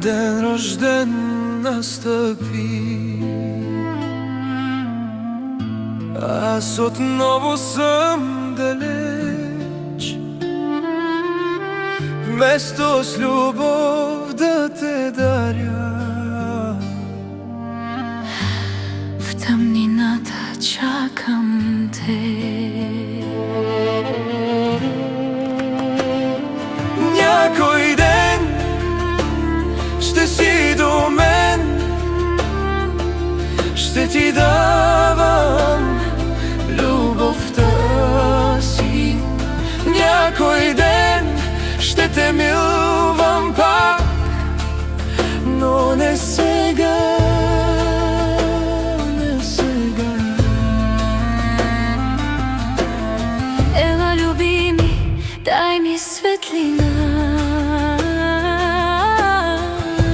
ден рожден настъпи. Аз отново съм далеч, вместо с любов да те даря. В тъмнината чакам те. Някой ден ще си до мен, ще ти давам любовта си. Някой ден ще те милвам пак, но не сега, не сега. Ела, любими, дай ми светлина.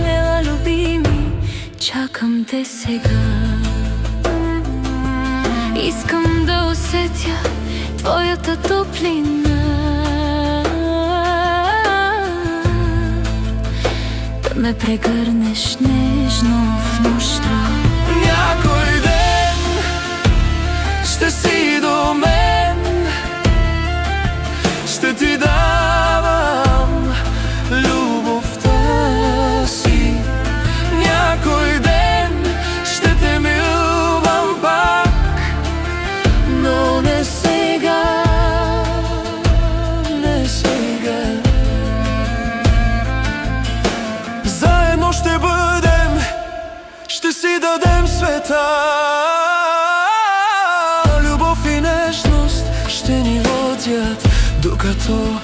Ела, любими, чакам те сега. Искам да усетя твоята топлина, да ме прегърнеш нежно в нощта. Някой ден ще си до мен, ще ти давам любовта си. Някой ден ще те милвам пак, но не сега, не сега. Заедно ще бъдем, ще си дадем света. Любов и нежност ще ни водят, докато